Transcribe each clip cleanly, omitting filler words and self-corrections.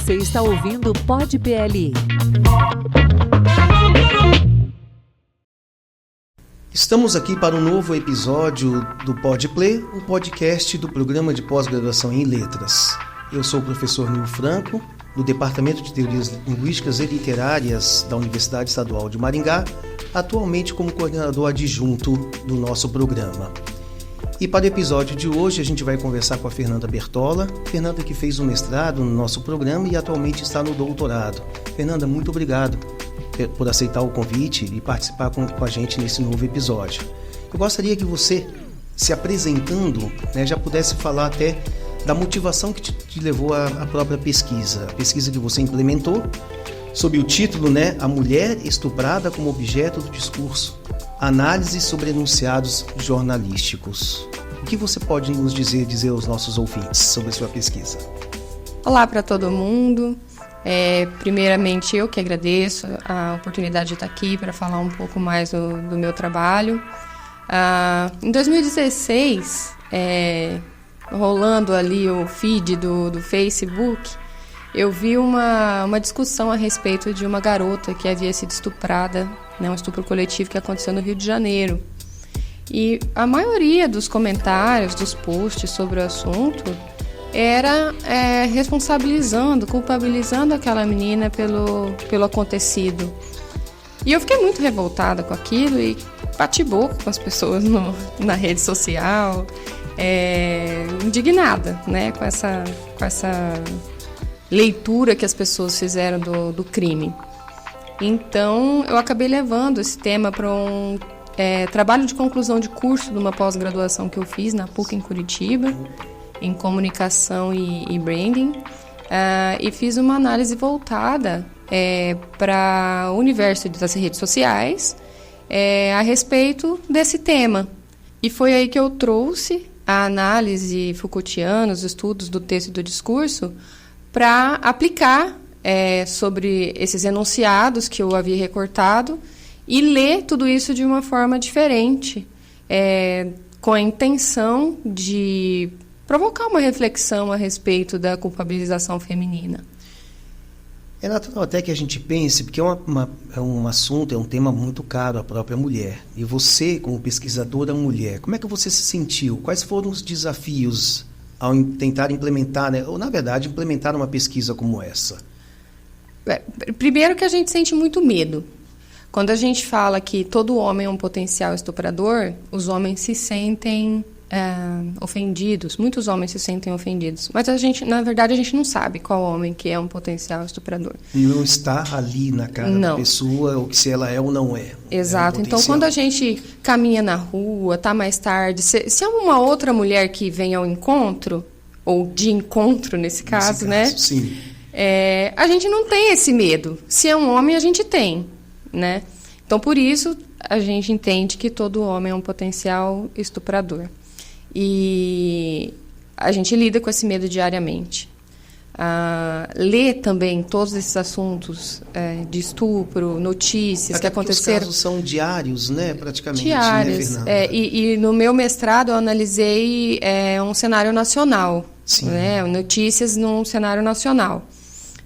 Você está ouvindo o Pod PLI. Estamos aqui para um novo episódio do Pod Play, um podcast do programa de pós-graduação em Letras. Eu sou o professor Nil Franco, do Departamento de Teorias Linguísticas e Literárias da Universidade Estadual de Maringá, atualmente como coordenador adjunto do nosso programa. E para o episódio de hoje a gente vai conversar com a Fernanda Bertola, Fernanda que fez o mestrado no nosso programa e atualmente está no doutorado. Fernanda, muito obrigado por aceitar o convite e participar com a gente nesse novo episódio. Eu gostaria que você, se apresentando, já pudesse falar até da motivação que te levou à própria pesquisa, a pesquisa que você implementou, sob o título, A Mulher Estuprada como Objeto do Discurso, Análise sobre Enunciados Jornalísticos. O que você pode nos dizer aos nossos ouvintes sobre a sua pesquisa? Olá para todo mundo. Primeiramente, eu que agradeço a oportunidade de estar aqui para falar um pouco mais do meu trabalho. Em 2016, rolando ali o feed do Facebook, eu vi uma discussão a respeito de uma garota que havia sido estuprada, um estupro coletivo que aconteceu no Rio de Janeiro. E a maioria dos comentários, dos posts sobre o assunto, era responsabilizando, culpabilizando aquela menina pelo acontecido. E eu fiquei muito revoltada com aquilo e bati boca com as pessoas na rede social, indignada, com essa leitura que as pessoas fizeram do crime. Então, eu acabei levando esse tema para um trabalho de conclusão de curso de uma pós-graduação que eu fiz na PUC em Curitiba, em comunicação e branding, e fiz uma análise voltada para o universo das redes sociais a respeito desse tema. E foi aí que eu trouxe a análise Foucaultiana, os estudos do texto e do discurso, para aplicar sobre esses enunciados que eu havia recortado e ler tudo isso de uma forma diferente, com a intenção de provocar uma reflexão a respeito da culpabilização feminina. É natural até que a gente pense, porque é um assunto, é um tema muito caro à própria mulher. E você, como pesquisadora mulher, como é que você se sentiu? Quais foram os desafios ao tentar implementar, ou na verdade, implementar uma pesquisa como essa? Primeiro que a gente sente muito medo. Quando a gente fala que todo homem é um potencial estuprador, os homens se sentem ofendidos. Muitos homens se sentem ofendidos. Mas na verdade, a gente não sabe qual homem que é um potencial estuprador. Não está ali na cara da pessoa, ou se ela é ou não é. Exato. Então, quando a gente caminha na rua, tá mais tarde, se é uma outra mulher que vem ao encontro, ou de encontro nesse caso, sim. A gente não tem esse medo. Se é um homem, a gente tem, Então, por isso, a gente entende que todo homem é um potencial estuprador. E a gente lida com esse medo diariamente. Lê também todos esses assuntos de estupro, notícias que aconteceram. Os casos são diários, praticamente. Diários. Fernanda? E no meu mestrado eu analisei um cenário nacional. Sim. Notícias num cenário nacional.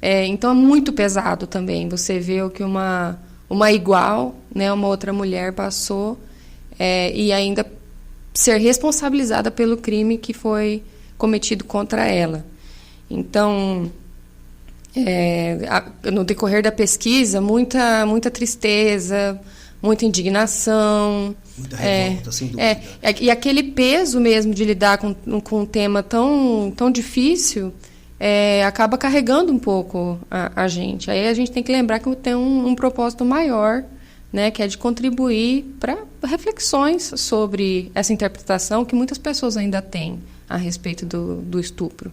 Então é muito pesado também. Você vê o que uma igual, uma outra mulher passou e ainda ser responsabilizada pelo crime que foi cometido contra ela. Então, no decorrer da pesquisa, muita tristeza, muita indignação. Muita revolta, sem dúvida. E aquele peso mesmo de lidar com um tema tão difícil acaba carregando um pouco a gente. Aí a gente tem que lembrar que tem um propósito maior, que é de contribuir para reflexões sobre essa interpretação que muitas pessoas ainda têm a respeito do estupro.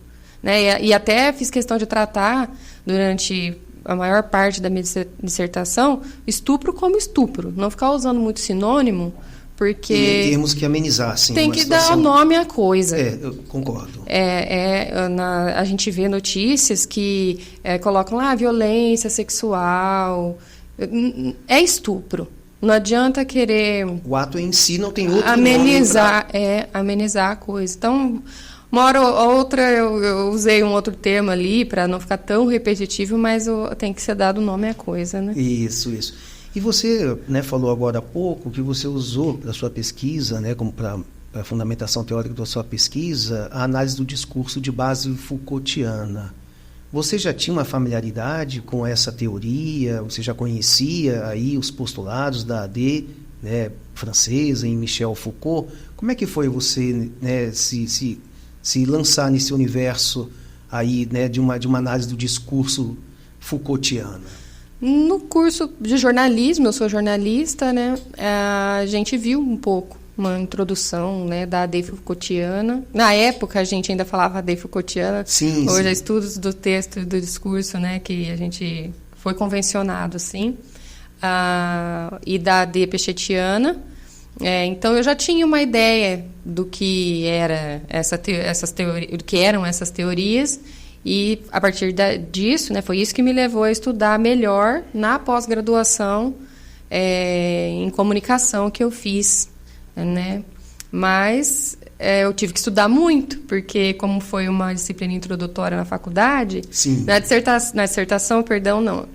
E até fiz questão de tratar, durante a maior parte da minha dissertação, estupro como estupro. Não ficar usando muito sinônimo, porque temos que amenizar, sim. Tem que dar nome à coisa. Eu concordo. A gente vê notícias que colocam lá violência sexual. É estupro. Não adianta querer... O ato em si não tem outro amenizar a coisa. Então, Uma hora ou outra eu usei um outro termo ali para não ficar tão repetitivo, mas tem que ser dado o nome à coisa, né? Isso. E você, né, falou agora há pouco que você usou para sua pesquisa, né, como para a fundamentação teórica da sua pesquisa, a análise do discurso de base Foucaultiana. Você já tinha uma familiaridade com essa teoria? Você já conhecia aí os postulados da AD, né, francesa, em Michel Foucault? Como é que foi você, né, se lançar nesse universo aí, né, de uma análise do discurso Foucaultiana? No curso de jornalismo, eu sou jornalista, né, a gente viu um pouco uma introdução, né, da AD Foucaultiana. Na época, a gente ainda falava AD Foucaultiana. Sim, hoje sim. é estudos do texto e do discurso, né, que a gente foi convencionado, assim. E da AD Pechetiana. Então, eu já tinha uma ideia do que era do que eram essas teorias. E, a partir disso, né, foi isso que me levou a estudar melhor na pós-graduação em comunicação que eu fiz, né? Mas eu tive que estudar muito, porque como foi uma disciplina introdutória na faculdade, Sim. na dissertação, perdão, não,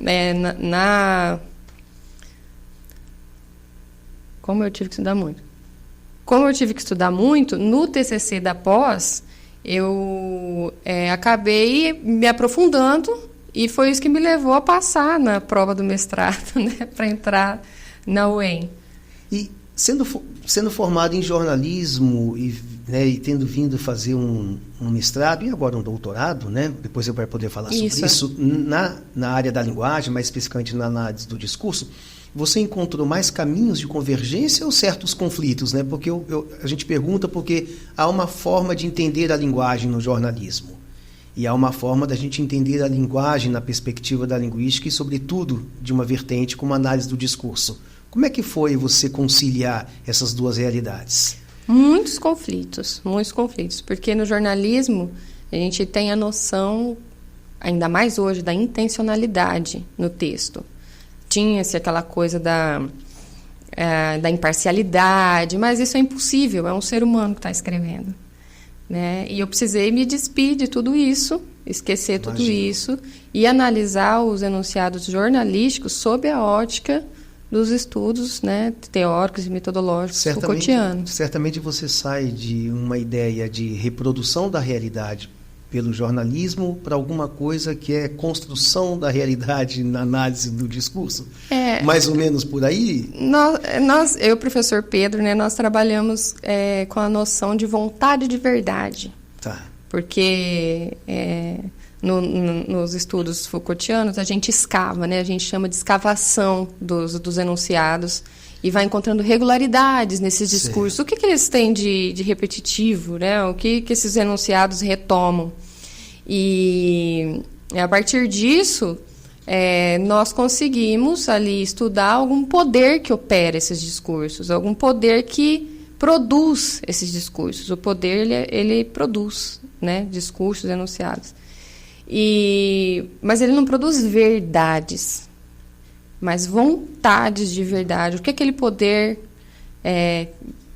como eu tive que estudar muito, no TCC da pós, eu acabei me aprofundando e foi isso que me levou a passar na prova do mestrado, né, para entrar na UEM. E sendo formado em jornalismo e tendo vindo fazer um mestrado e agora um doutorado, né? Depois eu vou poder falar sobre isso, na área da linguagem, mais especificamente na análise do discurso, você encontrou mais caminhos de convergência ou certos conflitos, né? Porque a gente pergunta porque há uma forma de entender a linguagem no jornalismo e há uma forma da gente entender a linguagem na perspectiva da linguística e, sobretudo, de uma vertente como a análise do discurso. Como é que foi você conciliar essas duas realidades? Muitos conflitos, porque no jornalismo a gente tem a noção, ainda mais hoje, da intencionalidade no texto. Tinha-se aquela coisa da imparcialidade, mas isso é impossível, é um ser humano que está escrevendo, né? E eu precisei me despir de tudo isso, esquecer tudo isso e analisar os enunciados jornalísticos sob a ótica dos estudos, né, teóricos e metodológicos Foucaultianos. Certamente você sai de uma ideia de reprodução da realidade pelo jornalismo para alguma coisa que é construção da realidade na análise do discurso? Mais ou menos por aí? Eu e o professor Pedro, né, nós trabalhamos com a noção de vontade de verdade. Tá. Porque nos estudos Foucaultianos a gente escava, né, a gente chama de escavação dos enunciados e vai encontrando regularidades nesses discursos. O que eles têm de repetitivo, né? O que esses enunciados retomam? E a partir disso, nós conseguimos ali estudar algum poder que opera esses discursos, algum poder que produz esses discursos. O poder, ele produz, né, discursos, enunciados. Mas ele não produz verdades, mas vontades de verdade. O que aquele poder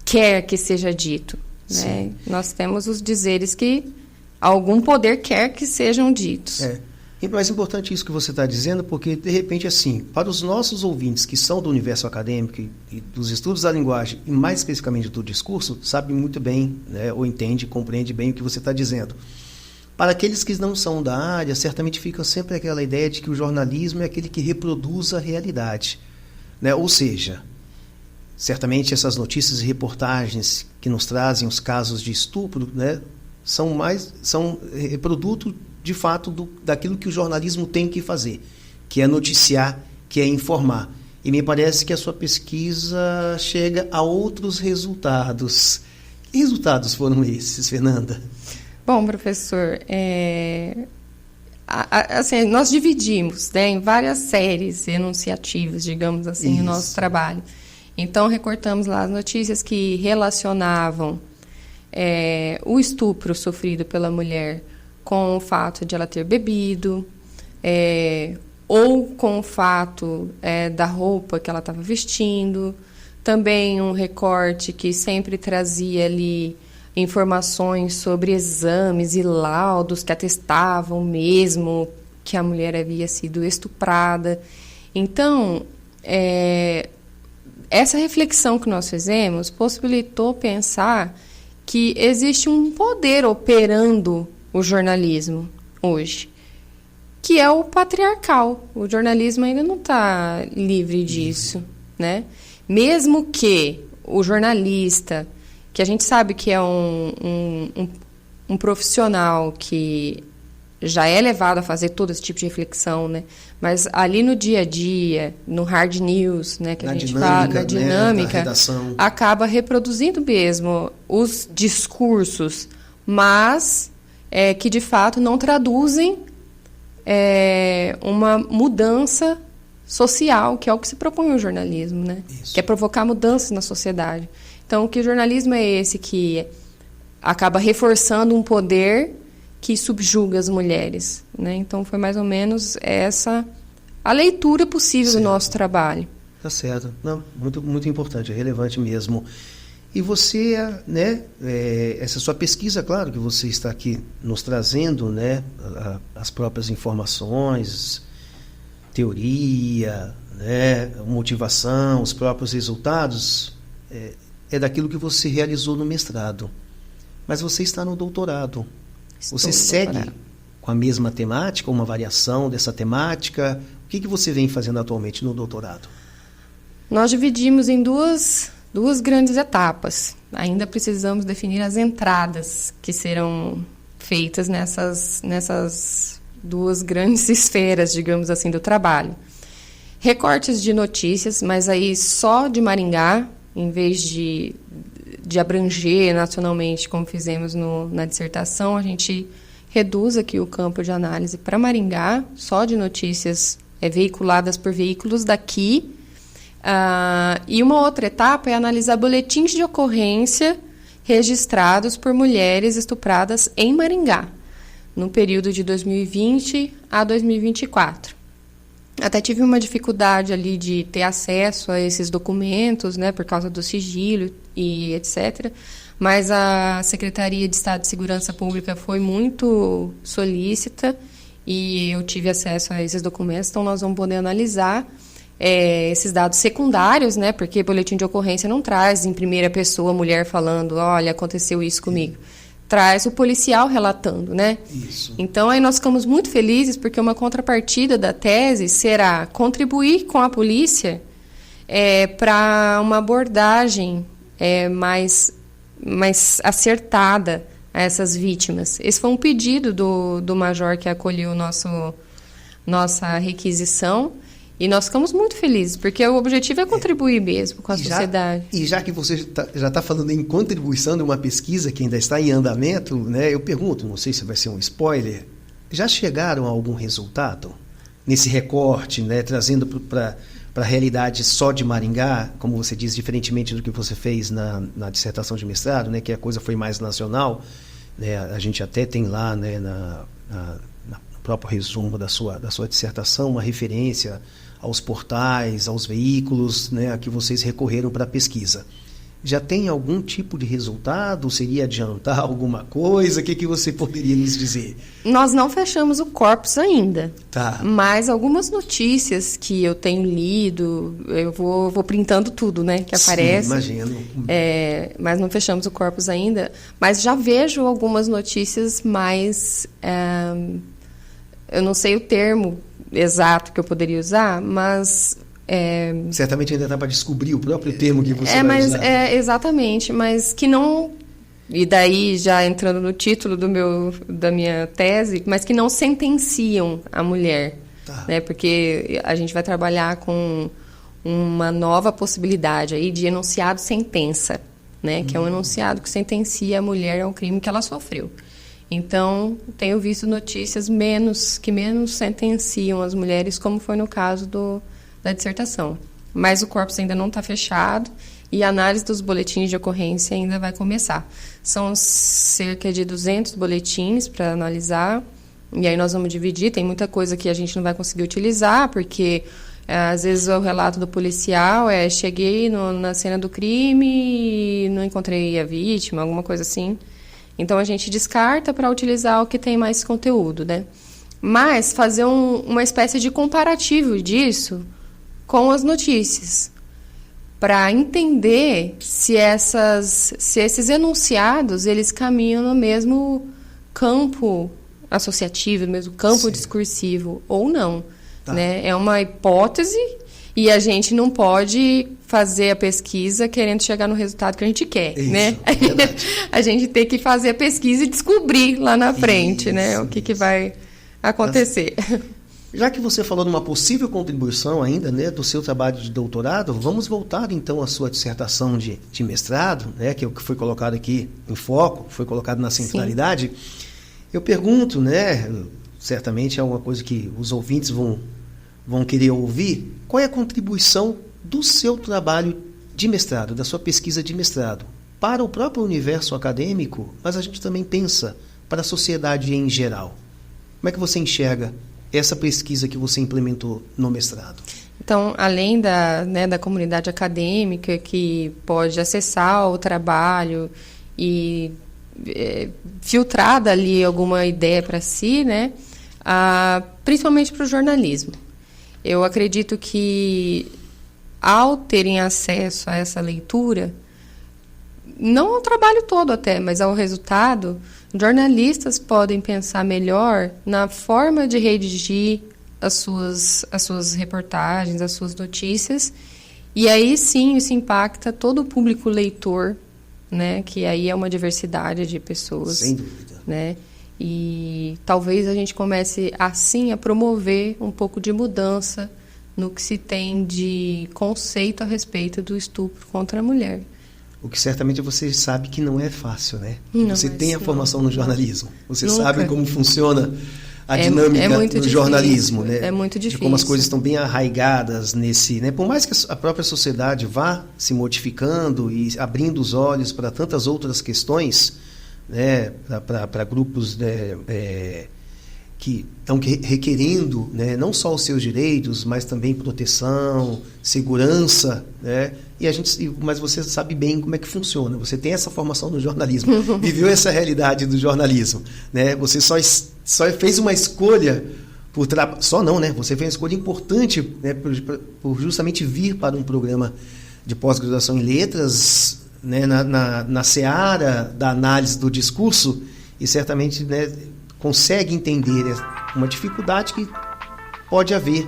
quer que seja dito, né? Nós temos os dizeres que algum poder quer que sejam ditos. E mais importante isso que você está dizendo, porque, de repente, assim, para os nossos ouvintes que são do universo acadêmico e dos estudos da linguagem, e mais especificamente do discurso, sabem muito bem, né, ou compreende bem o que você está dizendo. Para aqueles que não são da área, certamente fica sempre aquela ideia de que o jornalismo é aquele que reproduz a realidade, né? Ou seja, certamente essas notícias e reportagens que nos trazem os casos de estupro, né, são produto, de fato, daquilo que o jornalismo tem que fazer, que é noticiar, que é informar. E me parece que a sua pesquisa chega a outros resultados. Que resultados foram esses, Fernanda? Bom, professor, assim, nós dividimos, né, em várias séries enunciativas, digamos assim, o nosso trabalho. Então, recortamos lá as notícias que relacionavam o estupro sofrido pela mulher com o fato de ela ter bebido, ou com o fato da roupa que ela estava vestindo. Também um recorte que sempre trazia ali informações sobre exames e laudos que atestavam mesmo que a mulher havia sido estuprada. Então, essa reflexão que nós fizemos possibilitou pensar que existe um poder operando o jornalismo hoje, que é o patriarcal. O jornalismo ainda não está livre disso, né? Mesmo que o jornalista, que a gente sabe que é um profissional que já é levado a fazer todo esse tipo de reflexão, né? Mas ali no dia a dia, no hard news, né, que a gente fala, na dinâmica, da acaba reproduzindo mesmo os discursos, mas que de fato não traduzem uma mudança social, que é o que se propõe o jornalismo, né? Isso. Que é provocar mudanças na sociedade. Então, que jornalismo é esse que acaba reforçando um poder que subjuga as mulheres, né? Então, foi mais ou menos essa a leitura possível do nosso trabalho. Tá certo. Não, muito, muito importante, é relevante mesmo. E você, né, essa sua pesquisa, claro que você está aqui nos trazendo, né, as próprias informações, teoria, né, motivação, os próprios resultados, é daquilo que você realizou no mestrado. Mas você está no doutorado. Você segue com a mesma temática, uma variação dessa temática? O que você vem fazendo atualmente no doutorado? Nós dividimos em duas grandes etapas. Ainda precisamos definir as entradas que serão feitas nessas duas grandes esferas, digamos assim, do trabalho. Recortes de notícias, mas aí só de Maringá, em vez de abranger nacionalmente, como fizemos na dissertação, a gente reduz aqui o campo de análise para Maringá, só de notícias veiculadas por veículos daqui. E uma outra etapa é analisar boletins de ocorrência registrados por mulheres estupradas em Maringá, no período de 2020 a 2024. Até tive uma dificuldade ali de ter acesso a esses documentos, né, por causa do sigilo e etc. Mas a Secretaria de Estado de Segurança Pública foi muito solícita e eu tive acesso a esses documentos, então nós vamos poder analisar esses dados secundários, né, porque boletim de ocorrência não traz em primeira pessoa a mulher falando, olha, aconteceu isso comigo. Traz o policial relatando, né? Isso. Então, aí nós ficamos muito felizes porque uma contrapartida da tese será contribuir com a polícia para uma abordagem mais acertada a essas vítimas. Esse foi um pedido do major que acolheu nossa requisição. E nós ficamos muito felizes, porque o objetivo é contribuir mesmo com a sociedade. E já que você já está falando em contribuição de uma pesquisa que ainda está em andamento, né, eu pergunto, não sei se vai ser um spoiler, já chegaram a algum resultado nesse recorte, né, trazendo para a realidade só de Maringá, como você diz, diferentemente do que você fez na dissertação de mestrado, né, que a coisa foi mais nacional, né, a gente até tem lá, né, no próprio resumo da sua dissertação uma referência aos portais, aos veículos, né, a que vocês recorreram para a pesquisa. Já tem algum tipo de resultado? Seria adiantar alguma coisa? O que você poderia nos dizer? Nós não fechamos o corpus ainda. Tá. Mas algumas notícias que eu tenho lido, eu vou printando tudo, né, que aparece. Sim, imagino. Mas não fechamos o corpus ainda. Mas já vejo algumas notícias mais... eu não sei o termo exato que eu poderia usar, mas... certamente ainda dá para descobrir o próprio termo que você vai usar. Exatamente, mas que não... E daí, já entrando no título da minha tese, mas que não sentenciam a mulher. Tá. Né? Porque a gente vai trabalhar com uma nova possibilidade aí de enunciado-sentença, né? Que é um enunciado que sentencia a mulher ao crime que ela sofreu. Então, tenho visto notícias que menos sentenciam as mulheres, como foi no caso da dissertação. Mas o corpus ainda não está fechado e a análise dos boletins de ocorrência ainda vai começar. São cerca de 200 boletins para analisar, e aí nós vamos dividir. Tem muita coisa que a gente não vai conseguir utilizar, porque Às vezes o relato do policial cheguei na cena do crime e não encontrei a vítima, alguma coisa assim. Então a gente descarta para utilizar o que tem mais conteúdo, né? Mas fazer uma espécie de comparativo disso com as notícias, para entender se esses enunciados eles caminham no mesmo campo associativo, no mesmo campo discursivo ou não. Tá. Né? É uma hipótese e a gente não pode fazer a pesquisa querendo chegar no resultado que a gente quer. Isso, né? A gente tem que fazer a pesquisa e descobrir lá na frente, né? O que vai acontecer. Já que você falou de uma possível contribuição ainda, né, do seu trabalho de doutorado, vamos voltar então à sua dissertação de mestrado, né, que é o que foi colocado aqui em foco, foi colocado na centralidade. Sim. Eu pergunto, né, certamente é uma coisa que os ouvintes vão querer ouvir, qual é a contribuição do seu trabalho de mestrado, da sua pesquisa de mestrado, para o próprio universo acadêmico, mas a gente também pensa para a sociedade em geral. Como é que você enxerga essa pesquisa que você implementou no mestrado? Então, além da comunidade acadêmica que pode acessar o trabalho e filtrar dali alguma ideia para si, né, principalmente para o jornalismo. Eu acredito que, ao terem acesso a essa leitura, não ao trabalho todo até, mas ao resultado, jornalistas podem pensar melhor na forma de redigir as suas reportagens, as suas notícias, e aí sim isso impacta todo o público leitor, né, que aí é uma diversidade de pessoas. Sem dúvida. Né, e talvez a gente comece assim a promover um pouco de mudança no que se tem de conceito a respeito do estupro contra a mulher. O que certamente você sabe que não é fácil, né? Não, você tem a formação no jornalismo. Você Nunca. sabe como funciona a dinâmica do difícil, jornalismo, né? É muito difícil. De como as coisas estão bem arraigadas nesse, né? Por mais que a própria sociedade vá se modificando e abrindo os olhos para tantas outras questões, né? Para grupos, né? Que estão requerendo, né, não só os seus direitos, mas também proteção, segurança, né? Mas você sabe bem como é que funciona. Você tem essa formação no jornalismo, viveu essa realidade do jornalismo, né? Você só fez uma escolha só não, né? Você fez uma escolha importante, né, por justamente vir para um programa de pós-graduação em letras, né, na seara da análise do discurso, e certamente, né, consegue entender uma dificuldade que pode haver,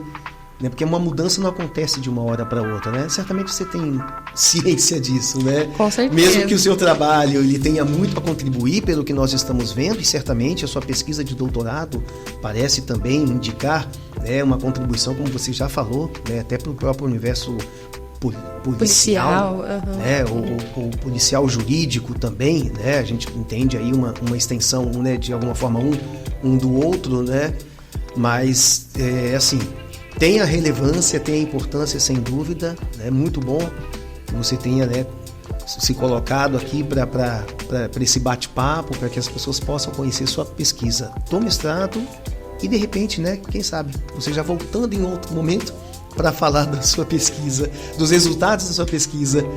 né? Porque uma mudança não acontece de uma hora para outra, né? Certamente você tem ciência disso, né? Com certeza. Mesmo que o seu trabalho ele tenha muito a contribuir pelo que nós estamos vendo, e certamente a sua pesquisa de doutorado parece também indicar, né, uma contribuição, como você já falou, né, até para o próprio universo policial, né, o policial jurídico também, né, a gente entende aí uma extensão, né, de alguma forma um do outro, né, mas assim, tem a relevância, tem a importância sem dúvida, é, né, muito bom que você tenha, né, se colocado aqui para esse bate-papo, para que as pessoas possam conhecer sua pesquisa do mestrado e de repente, né, quem sabe, você já voltando em outro momento para falar da sua pesquisa, dos resultados da sua pesquisa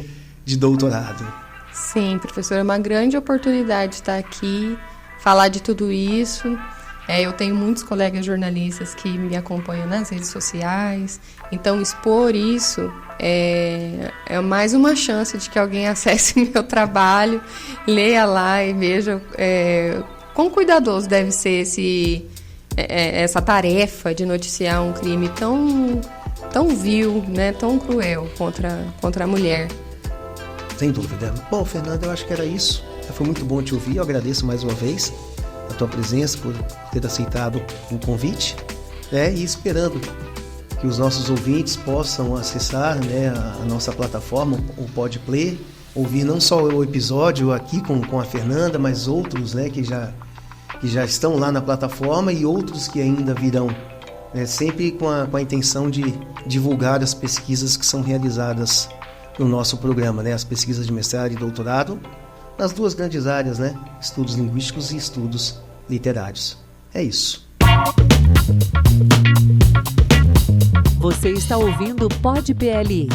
de doutorado. Sim, professor, é uma grande oportunidade estar aqui, falar de tudo isso. Eu tenho muitos colegas jornalistas que me acompanham nas redes sociais, então expor isso é mais uma chance de que alguém acesse meu trabalho, leia lá e veja quão cuidadoso deve ser essa tarefa de noticiar um crime tão vil, né, tão cruel contra a mulher. Sem dúvida. Bom, Fernanda, eu acho que era isso. Foi muito bom te ouvir. Eu agradeço mais uma vez a tua presença, por ter aceitado o convite, né, e esperando que os nossos ouvintes possam acessar, né, a nossa plataforma, o Podplay, ouvir não só o episódio aqui com a Fernanda, mas outros, né, que já estão lá na plataforma e outros que ainda virão, né, sempre com a intenção de divulgar as pesquisas que são realizadas no nosso programa, né, as pesquisas de mestrado e doutorado, nas duas grandes áreas, né, estudos linguísticos e estudos literários. É isso. Você está ouvindo o Pod PLI.